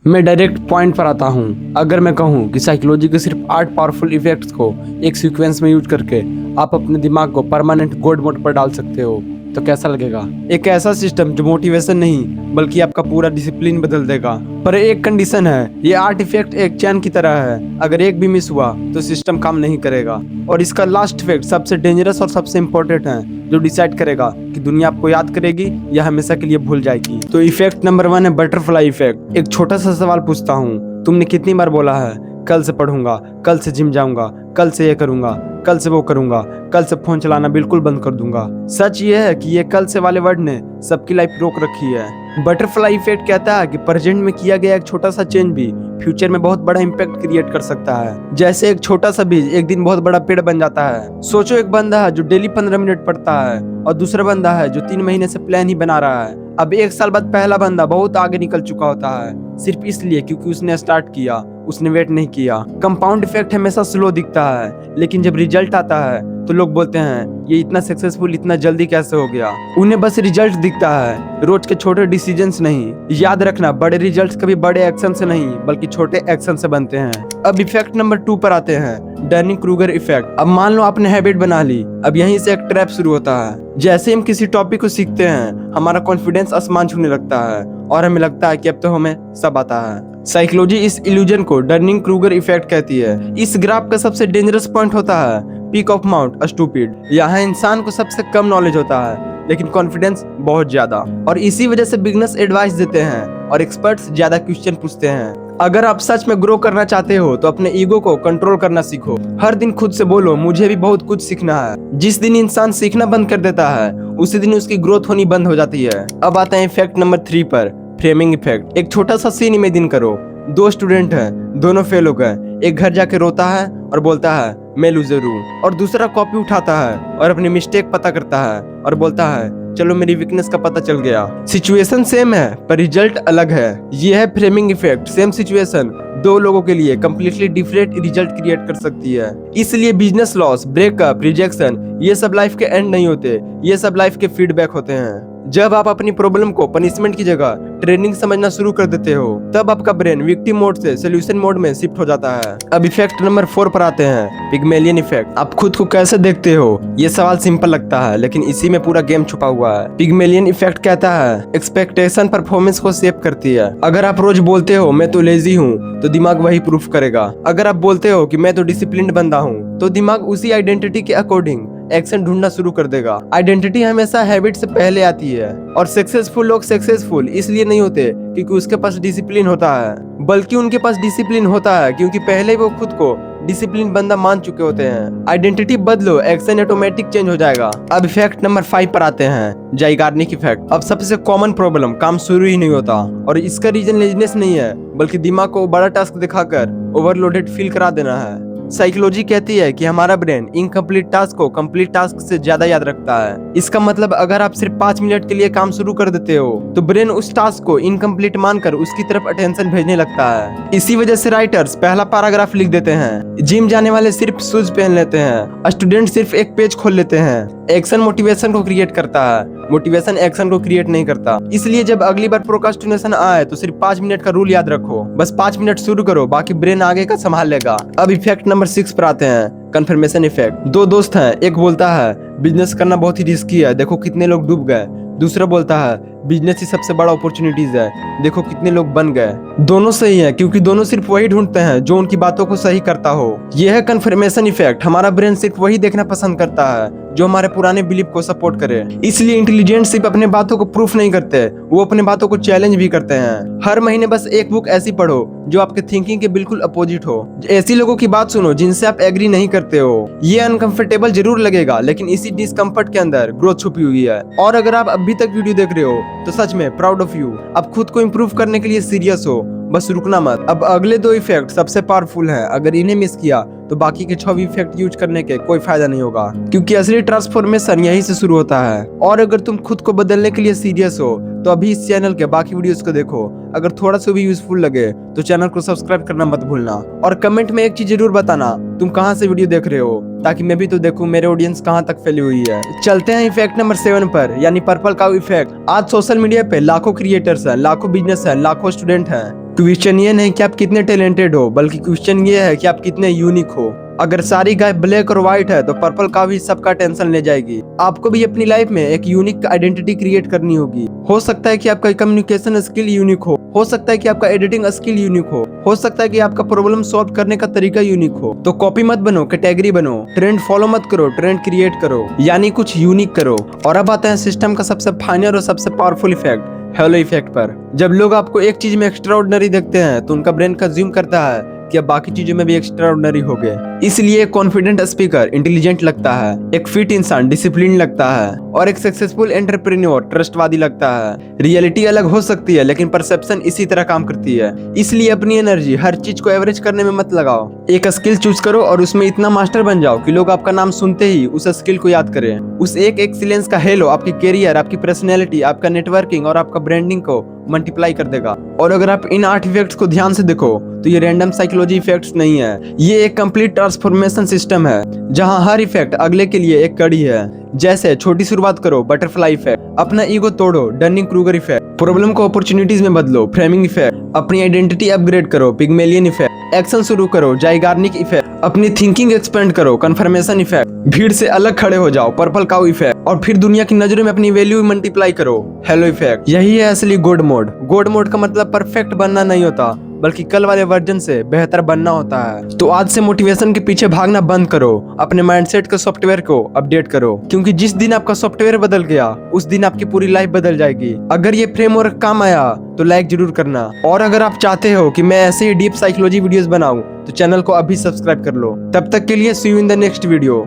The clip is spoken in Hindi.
मैं डायरेक्ट पॉइंट पर आता हूँ। अगर मैं कहूँ कि साइकोलॉजी के सिर्फ 8 पावरफुल इफेक्ट्स को एक सीक्वेंस में यूज करके आप अपने दिमाग को परमानेंट गोल्ड मोड पर डाल सकते हो, तो कैसा लगेगा? एक ऐसा सिस्टम जो मोटिवेशन नहीं बल्कि आपका पूरा डिसिप्लिन बदल देगा। पर एक कंडीशन है, ये 8 इफेक्ट एक चैन की तरह है। अगर एक भी मिस हुआ तो सिस्टम काम नहीं करेगा। और इसका लास्ट इफेक्ट सबसे डेंजरस और सबसे इम्पोर्टेंट है, जो डिसाइड करेगा कि दुनिया आपको याद करेगी या हमेशा के लिए भूल जाएगी। तो इफेक्ट नंबर 1 है बटरफ्लाई इफेक्ट। एक छोटा सा सवाल पूछता हूँ, तुमने कितनी बार बोला है कल से पढ़ूंगा, कल से जिम जाऊंगा, कल से ये करूंगा, कल से वो करूंगा, कल से फोन चलाना बिल्कुल बंद कर दूंगा? सच ये है कि ये कल से वाले वर्ड ने सबकी लाइफ रोक रखी है। बटरफ्लाई इफेक्ट कहता है कि प्रेजेंट में किया गया एक छोटा सा चेंज भी फ्यूचर में बहुत बड़ा इम्पैक्ट क्रिएट कर सकता है। जैसे एक छोटा सा बीज एक दिन बहुत बड़ा पेड़ बन जाता है। सोचो, एक बंदा है जो डेली 15 मिनट पढ़ता है और दूसरा बंदा है जो 3 महीने से प्लान ही बना रहा है। अब 1 साल बाद पहला बंदा बहुत आगे निकल चुका होता है, सिर्फ इसलिए क्योंकि उसने स्टार्ट किया, उसने वेट नहीं किया। कंपाउंड इफेक्ट हमेशा स्लो दिखता है, लेकिन जब रिजल्ट आता है तो लोग बोलते हैं ये इतना सक्सेसफुल इतना जल्दी कैसे हो गया। उन्हें बस रिजल्ट दिखता है, रोज के छोटे डिसीजंस नहीं। याद रखना, बड़े रिजल्ट्स कभी बड़े एक्शन से नहीं बल्कि छोटे एक्शन से बनते हैं। अब इफेक्ट नंबर 2 पर आते हैं, डर्निंग क्रूगर इफेक्ट। अब मान लो आपने हैबिट बना ली, अब यहीं से एक ट्रैप शुरू होता है। जैसे हम किसी टॉपिक को सीखते हैं, हमारा कॉन्फिडेंस आसमान छूने लगता है और हमें लगता है कि अब तो हमें सब आता है। साइकोलॉजी इस इल्यूजन को डर्निंग क्रूगर इफेक्ट कहती है। इस ग्राफ का सबसे डेंजरस पॉइंट होता है पीक ऑफ माउंट स्टूपिड। यहाँ इंसान को सबसे कम नॉलेज होता है लेकिन कॉन्फिडेंस बहुत ज्यादा, और इसी वजह से बिगनर्स एडवाइस देते हैं और एक्सपर्ट्स ज्यादा क्वेश्चन पूछते हैं। अगर आप सच में ग्रो करना चाहते हो तो अपने ईगो को कंट्रोल करना सीखो। हर दिन खुद से बोलो मुझे भी बहुत कुछ सीखना है। जिस दिन इंसान सीखना बंद कर देता है उसी दिन उसकी ग्रोथ होनी बंद हो जाती है। अब आते हैं इफेक्ट नंबर 3 पर, फ्रेमिंग इफेक्ट। एक छोटा सा सीन इमेजिन करो, 2 स्टूडेंट हैं, दोनों फेल हो गए। एक घर जाके रोता है और बोलता है मैं लूजर हूँ, और दूसरा कॉपी उठाता है और अपनी मिस्टेक पता करता है और बोलता है चलो मेरी वीकनेस का पता चल गया। सिचुएशन सेम है पर रिजल्ट अलग है। ये है फ्रेमिंग इफेक्ट। सेम सिचुएशन 2 लोगों के लिए कम्प्लीटली डिफरेंट रिजल्ट क्रिएट कर सकती है। इसलिए बिजनेस लॉस, ब्रेकअप, रिजेक्शन ये सब लाइफ के एंड नहीं होते, ये सब लाइफ के फीडबैक होते हैं। जब आप अपनी प्रॉब्लम को पनिशमेंट की जगह ट्रेनिंग समझना शुरू कर देते हो, तब आपका ब्रेन विक्टिम मोड से सोल्यूशन मोड में शिफ्ट हो जाता है। अब इफेक्ट नंबर 4 पर आते हैं, पिग्मेलियन इफेक्ट। आप खुद को कैसे देखते हो? ये सवाल सिंपल लगता है लेकिन इसी में पूरा गेम छुपा हुआ है। पिग्मेलियन इफेक्ट कहता है एक्सपेक्टेशन परफॉर्मेंस को शेप करती है। अगर आप रोज बोलते हो मैं तो लेजी हूँ तो दिमाग वही प्रूफ करेगा। अगर आप बोलते हो कि मैं तो डिसिप्लिन्ड बंदा हूँ तो दिमाग उसी आइडेंटिटी के अकॉर्डिंग एक्शन ढूंढना शुरू कर देगा। आइडेंटिटी हमेशा हैबिट से पहले आती है, और सक्सेसफुल लोग सक्सेसफुल इसलिए नहीं होते क्योंकि उसके पास डिसिप्लिन होता है, बल्कि उनके पास डिसिप्लिन होता है क्योंकि पहले वो खुद को डिसिप्लिन बंदा मान चुके होते हैं। आइडेंटिटी बदलो, एक्शन ऑटोमेटिक चेंज हो जाएगा। अब इफेक्ट नंबर 5 पर आते हैं, जाइगार्निक इफेक्ट। अब सबसे कॉमन प्रॉब्लम, काम शुरू ही नहीं होता, और इसका रीजन लेजीनेस नहीं है बल्कि दिमाग को बड़ा टास्क दिखाकर ओवरलोडेड फील करा देना है। साइकोलॉजी कहती है कि हमारा ब्रेन इनकम्प्लीट टास्क को कंप्लीट टास्क से ज्यादा याद रखता है। इसका मतलब अगर आप सिर्फ 5 मिनट के लिए काम शुरू कर देते हो तो ब्रेन उस टास्क को इनकम्प्लीट मानकर उसकी तरफ अटेंशन भेजने लगता है। इसी वजह से राइटर्स पहला पैराग्राफ लिख देते हैं, जिम जाने वाले सिर्फ शूज पहन लेते हैं, स्टूडेंट सिर्फ एक पेज खोल लेते हैं। एक्शन मोटिवेशन को क्रिएट करता है, मोटिवेशन एक्शन को क्रिएट नहीं करता। इसलिए जब अगली बार प्रोक्रास्टिनेशन आए तो सिर्फ 5 मिनट का रूल याद रखो, बस 5 मिनट शुरू करो, बाकी ब्रेन आगे का संभाल लेगा। अब इफेक्ट नंबर 6 पर आते हैं, कन्फर्मेशन इफेक्ट। 2 दोस्त हैं, एक बोलता है बिजनेस करना बहुत ही रिस्की है, देखो कितने लोग डूब गए। दूसरा बोलता है बिजनेस ही सबसे बड़ा अपॉर्चुनिटीज है, देखो कितने लोग बन गए। दोनों सही है क्योंकि दोनों सिर्फ वही ढूंढते हैं जो उनकी बातों को सही करता हो। यह है कन्फर्मेशन इफेक्ट। हमारा ब्रेन सिर्फ वही देखना पसंद करता है जो हमारे पुराने बिलीफ को सपोर्ट करे। इसलिए इंटेलिजेंट सिर्फ अपने बातों को प्रूफ नहीं करते, वो अपने बातों को चैलेंज भी करते हैं। हर महीने बस एक बुक ऐसी पढ़ो जो आपके थिंकिंग के बिल्कुल अपोजिट हो। ऐसी लोगों की बात सुनो जिनसे आप एग्री नहीं करते हो। ये अनकंफर्टेबल जरूर लगेगा लेकिन इसी डिस्कम्फर्ट के अंदर ग्रोथ छुपी हुई है। और अगर आप अभी तक वीडियो देख रहे हो तो सच में प्राउड ऑफ यू। आप खुद को इम्प्रूव करने के लिए सीरियस हो, बस रुकना मत। अब अगले 2 इफेक्ट सबसे पावरफुल हैं। अगर इन्हें मिस किया तो बाकी के 6 इफेक्ट यूज करने के कोई फायदा नहीं होगा, क्योंकि असली ट्रांसफॉर्मेशन यहीं से शुरू होता है। और अगर तुम खुद को बदलने के लिए सीरियस हो तो अभी इस चैनल के बाकी वीडियोस को देखो। अगर थोड़ा सा भी यूजफुल लगे तो चैनल को सब्सक्राइब करना मत भूलना। और कमेंट में एक चीज जरूर बताना, तुम कहाँ से वीडियो देख रहे हो, ताकि मैं भी तो देखूं मेरे ऑडियंस कहाँ तक फैली हुई है। चलते हैं इफेक्ट नंबर 7 पर, यानी पर्पल काउ इफेक्ट। आज सोशल मीडिया पे लाखों क्रिएटर्स हैं, लाखों बिजनेस हैं, लाखों स्टूडेंट हैं। क्वेश्चन ये नहीं कि आप कितने टैलेंटेड हो, बल्कि क्वेश्चन ये है कि आप कितने यूनिक हो। अगर सारी गाय ब्लैक और व्हाइट है तो पर्पल काउ ही सबका टेंशन ले जाएगी। आपको भी अपनी लाइफ में एक यूनिक आइडेंटिटी क्रिएट करनी होगी। हो सकता है कि आपका कम्युनिकेशन स्किल यूनिक हो सकता है कि आपका एडिटिंग स्किल यूनिक हो सकता है कि आपका प्रॉब्लम सॉल्व करने का तरीका यूनिक हो। तो कॉपी मत बनो, कैटेगरी बनो। ट्रेंड फॉलो मत करो, ट्रेंड क्रिएट करो, यानी कुछ यूनिक करो। और अब आता है सिस्टम का सबसे फाइनल और सबसे पावरफुल इफेक्ट, हेलो इफेक्ट पर। जब लोग आपको एक चीज में एक्स्ट्रा ऑर्डिनरी देखते हैं तो उनका ब्रेन कंज्यूम करता है कि अब बाकी चीजों में भी एक्स्ट्रा ऑर्डिनरी हो गए। इसलिए एक कॉन्फिडेंट स्पीकर इंटेलिजेंट लगता है, एक फिट इंसान डिसिप्लिन लगता है, और एक सक्सेसफुल एंटरप्रेन्योर ट्रस्टवादी लगता है। रियलिटी अलग हो सकती है, लेकिन परसेप्शन इसी तरह काम करती है। इसलिए अपनी एनर्जी हर चीज को एवरेज करने में मत लगाओ। एक स्किल चूज करो और उसमें इतना मास्टर बन जाओ कि लोग आपका नाम सुनते ही उस स्किल को याद करें। उस एक एक्सीलेंस का हेलो आपकी कैरियर, आपकी पर्सनैलिटी, आपका नेटवर्किंग और आपका ब्रांडिंग को मल्टीप्लाई कर देगा। और अगर आप इन 8 इफेक्ट्स को ध्यान से देखो तो ये रैंडम साइकोलॉजी इफेक्ट्स नहीं है, ये एक कंप्लीट ट्रांसफॉर्मेशन सिस्टम है, जहां हर इफेक्ट अगले के लिए एक कड़ी है। जैसे छोटी शुरुआत करो, बटरफ्लाई इफेक्ट, अपना ईगो तोड़ो, डनिंग क्रूगर इफेक्ट, प्रॉब्लम को अपॉर्चुनिटीज में बदलो, फ्रेमिंग इफेक्ट, अपनी आइडेंटिटी अपग्रेड करो, पिग्मेलियन इफेक्ट, एक्शन शुरू करो, जाइगार्निक इफेक्ट, अपनी थिंकिंग एक्सपेंड करो, कन्फर्मेशन इफेक्ट, भीड़ से अलग खड़े हो जाओ, पर्पल काउ इफेक्ट, और फिर दुनिया की नजरों में अपनी वैल्यू मल्टीप्लाई करो, हेलो इफेक्ट। यही है असली गोड मोड। गोड मोड का मतलब परफेक्ट बनना नहीं होता, बल्कि कल वाले वर्जन से बेहतर बनना होता है। तो आज से मोटिवेशन के पीछे भागना बंद करो, अपने माइंडसेट के सॉफ्टवेयर को अपडेट करो, क्योंकि जिस दिन आपका सॉफ्टवेयर बदल गया उस दिन आपकी पूरी लाइफ बदल जाएगी। अगर ये फ्रेमवर्क काम आया तो लाइक जरूर करना, और अगर आप चाहते हो कि मैं ऐसे ही डीप साइकोलॉजी वीडियोस बनाऊं तो चैनल को अभी सब्सक्राइब कर लो। तब तक के लिए see you in the next video.